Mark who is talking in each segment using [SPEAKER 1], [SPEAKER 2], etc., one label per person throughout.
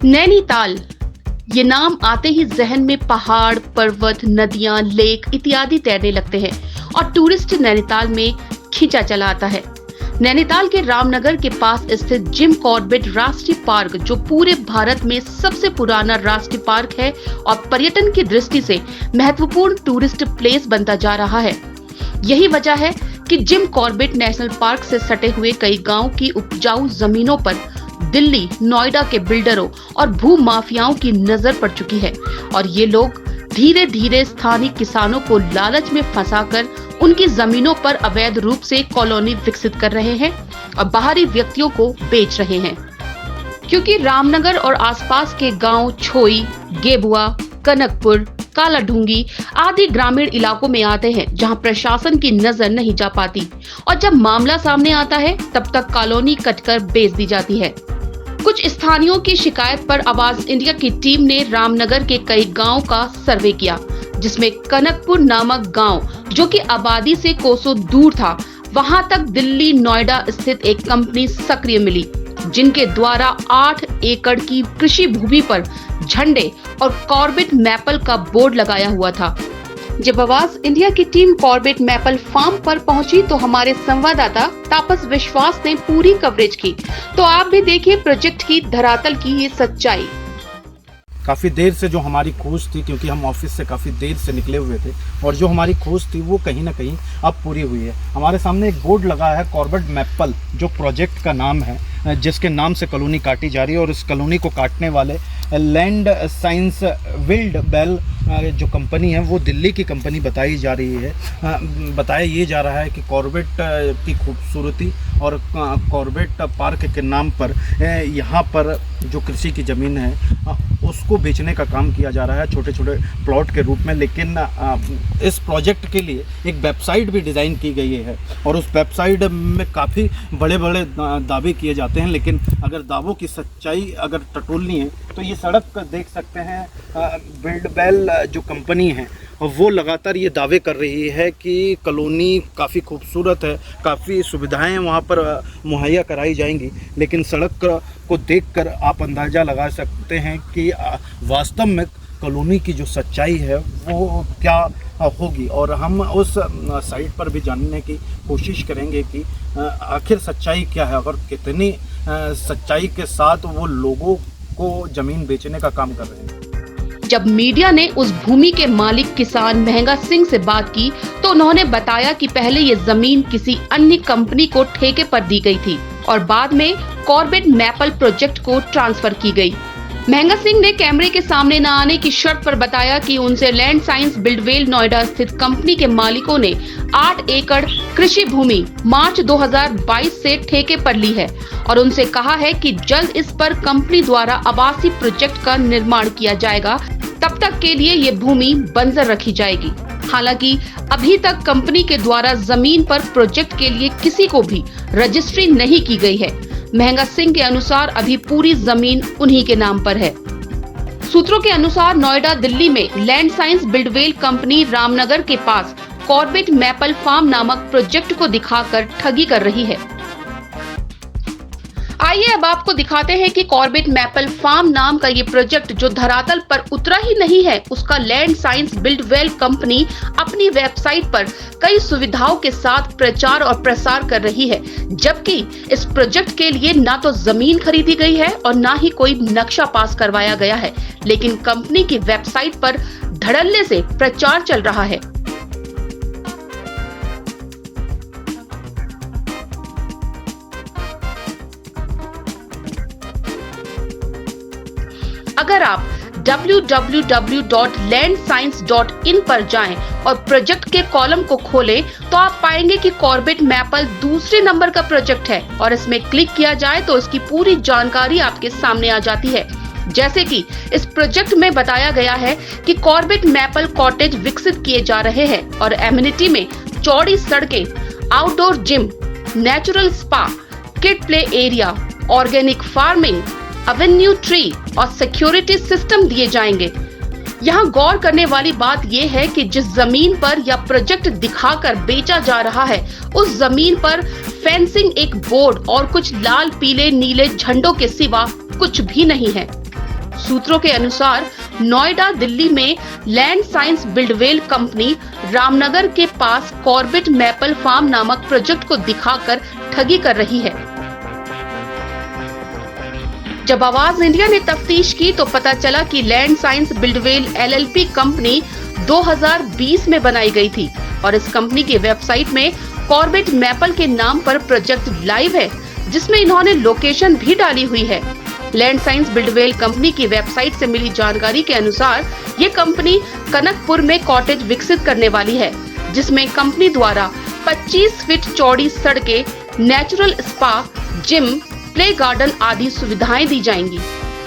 [SPEAKER 1] नैनीताल, ये नाम आते ही जहन में पहाड़, पर्वत, नदियां, लेक इत्यादि तैरने लगते हैं और टूरिस्ट नैनीताल में खींचा चला आता है। नैनीताल के रामनगर के पास स्थित जिम कॉर्बेट राष्ट्रीय पार्क, जो पूरे भारत में सबसे पुराना राष्ट्रीय पार्क है और पर्यटन की दृष्टि से महत्वपूर्ण टूरिस्ट प्लेस बनता जा रहा है। यही वजह है कि जिम कॉर्बेट नेशनल पार्क से सटे हुए कई गांव की उपजाऊ जमीनों पर दिल्ली, नोएडा के बिल्डरों और भू माफियाओं की नजर पड़ चुकी है और ये लोग धीरे धीरे स्थानीय किसानों को लालच में फंसाकर उनकी जमीनों पर अवैध रूप से कॉलोनी विकसित कर रहे हैं और बाहरी व्यक्तियों को बेच रहे हैं। क्योंकि रामनगर और आसपास के गांव छोई, गेबुआ, कनकपुर, कालाढूंगी आदि ग्रामीण इलाकों में आते हैं जहां प्रशासन की नजर नहीं जा पाती और जब मामला सामने आता है तब तक कॉलोनी कटकर बेच दी जाती है। कुछ स्थानियों की शिकायत पर आवाज इंडिया की टीम ने रामनगर के कई गांव का सर्वे किया, जिसमें कनकपुर नामक गांव, जो कि आबादी से कोसों दूर था, वहां तक दिल्ली, नोएडा स्थित एक कंपनी सक्रिय मिली, जिनके द्वारा 8 एकड़ की कृषि भूमि पर झंडे और कॉर्बेट मैपल का बोर्ड लगाया हुआ था। जब आवाज इंडिया की टीम कॉर्बेट मैपल फार्म पर पहुंची तो हमारे संवाददाता तापस विश्वास ने पूरी कवरेज की। तो आप भी देखिए प्रोजेक्ट की धरातल की ये सच्चाई।
[SPEAKER 2] काफ़ी देर से जो हमारी खोज थी, क्योंकि हम ऑफिस से काफ़ी देर से निकले हुए थे और जो हमारी खोज थी वो कहीं ना कहीं अब पूरी हुई है। हमारे सामने एक बोर्ड लगा है कॉर्बेट मैपल, जो प्रोजेक्ट का नाम है, जिसके नाम से कॉलोनी काटी जा रही है और इस कॉलोनी को काटने वाले लैंड साइंस विल्ड बेल जो कंपनी है वो दिल्ली की कंपनी बताई जा रही है। बताया ये जा रहा है कि कॉर्बेट की खूबसूरती और कॉर्बेट पार्क के नाम पर यहाँ पर जो कृषि की ज़मीन है उसको बेचने का काम किया जा रहा है छोटे छोटे प्लॉट के रूप में। लेकिन इस प्रोजेक्ट के लिए एक वेबसाइट भी डिज़ाइन की गई है और उस वेबसाइट में काफ़ी बड़े बड़े दावे किए जाते हैं, लेकिन अगर दावों की सच्चाई अगर टटोलनी है तो ये सड़क देख सकते हैं। बिल्ड बेल जो कंपनी है वो लगातार ये दावे कर रही है कि कॉलोनी काफ़ी खूबसूरत है, काफ़ी सुविधाएं वहाँ पर मुहैया कराई जाएंगी, लेकिन सड़क को देखकर आप अंदाज़ा लगा सकते हैं कि वास्तव में कॉलोनी की जो सच्चाई है वो क्या होगी। और हम उस साइट पर भी जानने की कोशिश करेंगे कि आखिर सच्चाई क्या है और कितनी सच्चाई के साथ वो लोगों को ज़मीन बेचने का काम कर रहे हैं।
[SPEAKER 1] जब मीडिया ने उस भूमि के मालिक किसान महंगा सिंह से बात की तो उन्होंने बताया कि पहले ये जमीन किसी अन्य कंपनी को ठेके पर दी गई थी और बाद में कॉर्बेट मैपल प्रोजेक्ट को ट्रांसफर की गई। महंगा सिंह ने कैमरे के सामने न आने की शर्त पर बताया कि उनसे लैंड साइंस बिल्डवेल नोएडा स्थित कंपनी के मालिकों ने 8 एकड़ कृषि भूमि मार्च 2022 से ठेके पर ली है और उनसे कहा है कि जल्द इस पर कंपनी द्वारा आवासीय प्रोजेक्ट का निर्माण किया जाएगा, तब तक के लिए ये भूमि बंजर रखी जाएगी। हालांकि अभी तक कंपनी के द्वारा जमीन पर प्रोजेक्ट के लिए किसी को भी रजिस्ट्री नहीं की गई है। महंगा सिंह के अनुसार अभी पूरी जमीन उन्हीं के नाम पर है। सूत्रों के अनुसार नोएडा, दिल्ली में land science Buildwell company Ramnagar के पास कॉर्बेट मैपल फार्म नामक प्रोजेक्ट को दिखाकर ठगी कर रही है। आइए अब आपको दिखाते हैं कि कॉर्बेट मैपल फार्म नाम का ये प्रोजेक्ट जो धरातल पर उतरा ही नहीं है, उसका लैंड साइंस बिल्डवेल कंपनी अपनी वेबसाइट पर कई सुविधाओं के साथ प्रचार और प्रसार कर रही है, जबकि इस प्रोजेक्ट के लिए ना तो जमीन खरीदी गई है और ना ही कोई नक्शा पास करवाया गया है, लेकिन कंपनी की वेबसाइट पर धड़ल्ले से प्रचार चल रहा है। अगर आप www.landscience.in पर जाएं और प्रोजेक्ट के कॉलम को खोलें तो आप पाएंगे कि कॉर्बेट मैपल दूसरे नंबर का प्रोजेक्ट है और इसमें क्लिक किया जाए तो इसकी पूरी जानकारी आपके सामने आ जाती है। जैसे कि इस प्रोजेक्ट में बताया गया है कि कॉर्बेट मैपल कॉटेज विकसित किए जा रहे हैं और एमिनिटी में चौड़ी सड़कें, outdoor gym, natural spa, kid play area, organic farming, Avenue tree और सिक्योरिटी सिस्टम दिए जाएंगे। यहाँ गौर करने वाली बात यह है कि जिस जमीन पर यह प्रोजेक्ट दिखाकर बेचा जा रहा है, उस जमीन पर फेंसिंग, एक बोर्ड और कुछ लाल, पीले, नीले झंडों के सिवा कुछ भी नहीं है। सूत्रों के अनुसार नोएडा दिल्ली में land science Buildwell company Ramnagar के पास कॉर्बेट मैपल फार्म नामक प्रोजेक्ट को दिखाकर ठगी कर रही है। जब आवाज इंडिया ने तफ्तीश की तो पता चला कि land science Buildwell LLP company 2020 में बनाई गई थी और इस कंपनी की वेबसाइट में कॉर्बेट मैपल के नाम पर प्रोजेक्ट लाइव है, जिसमें इन्होंने लोकेशन भी डाली हुई है। लैंड साइंस बिल्डवेल कंपनी की वेबसाइट से मिली जानकारी के अनुसार ये कंपनी कनकपुर में कॉटेज विकसित करने वाली है, जिसमें कंपनी द्वारा 25 फीट चौड़ी सड़कें, natural spa, gym, play garden आदि सुविधाएं दी जाएंगी।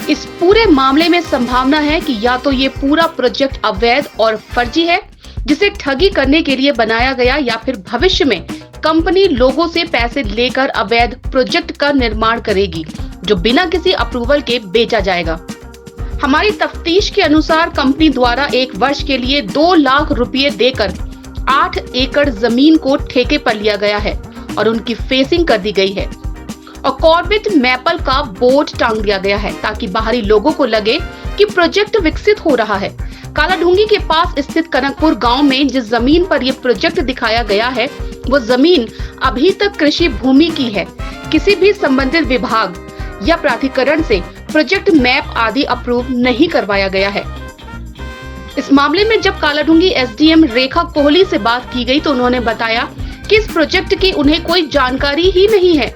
[SPEAKER 1] इस पूरे मामले में संभावना है कि या तो ये पूरा प्रोजेक्ट अवैध और फर्जी है, जिसे ठगी करने के लिए बनाया गया, या फिर भविष्य में कंपनी लोगों से पैसे लेकर अवैध प्रोजेक्ट का निर्माण करेगी, जो बिना किसी अप्रूवल के बेचा जाएगा। हमारी तफ्तीश के अनुसार कंपनी द्वारा 1 वर्ष के लिए 2 लाख रुपए देकर 8 एकड़ जमीन को ठेके पर लिया गया है और उनकी फेसिंग कर दी गई है और कॉर्बेट मैपल का बोर्ड टांग दिया गया है, ताकि बाहरी लोगों को लगे कि प्रोजेक्ट विकसित हो रहा है। कालाढूंगी के पास स्थित कनकपुर गांव में जिस जमीन पर यह प्रोजेक्ट दिखाया गया है, वो जमीन अभी तक कृषि भूमि की है। किसी भी संबंधित विभाग या प्राधिकरण से प्रोजेक्ट मैप आदि अप्रूव नहीं करवाया गया है। इस मामले में जब कालाढूंगी एसडीएम रेखा कोहली से बात की गई तो उन्होंने बताया कि इस प्रोजेक्ट की उन्हें कोई जानकारी ही नहीं है।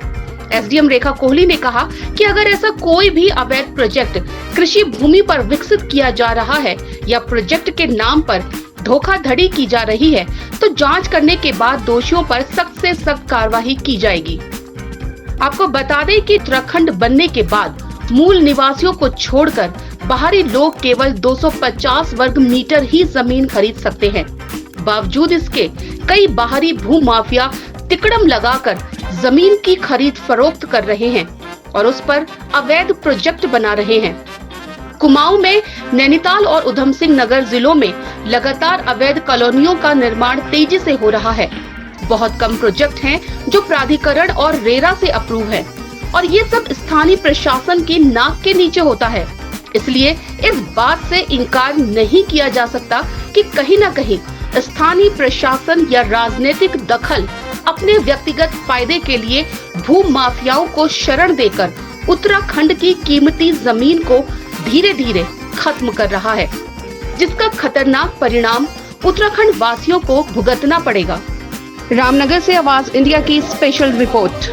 [SPEAKER 1] एसडीएम रेखा कोहली ने कहा कि अगर ऐसा कोई भी अवैध प्रोजेक्ट कृषि भूमि पर विकसित किया जा रहा है या प्रोजेक्ट के नाम पर धोखाधड़ी की जा रही है, तो जांच करने के बाद दोषियों पर सख्त से सख्त कार्रवाई की जाएगी। आपको बता दें कि उत्तराखंड बनने के बाद मूल निवासियों को छोड़कर बाहरी लोग केवल 250 वर्ग मीटर ही जमीन खरीद सकते हैं। बावजूद इसके कई बाहरी भू माफिया तिकड़म लगाकर जमीन की खरीद फरोख्त कर रहे हैं और उस पर अवैध प्रोजेक्ट बना रहे हैं। कुमाऊं में, नैनीताल और उधम सिंह नगर जिलों में लगातार अवैध कॉलोनियों का निर्माण तेजी से हो रहा है। बहुत कम प्रोजेक्ट हैं जो प्राधिकरण और रेरा से अप्रूव है और ये सब स्थानीय प्रशासन की नाक के नीचे होता है। इसलिए इस बात से इनकार नहीं किया जा सकता कि कहीं न कहीं स्थानीय प्रशासन या राजनीतिक दखल अपने व्यक्तिगत फायदे के लिए भू माफियाओं को शरण देकर उत्तराखंड की कीमती जमीन को धीरे धीरे खत्म कर रहा है, जिसका खतरनाक परिणाम उत्तराखंड वासियों को भुगतना पड़ेगा। रामनगर से आवाज इंडिया की स्पेशल रिपोर्ट।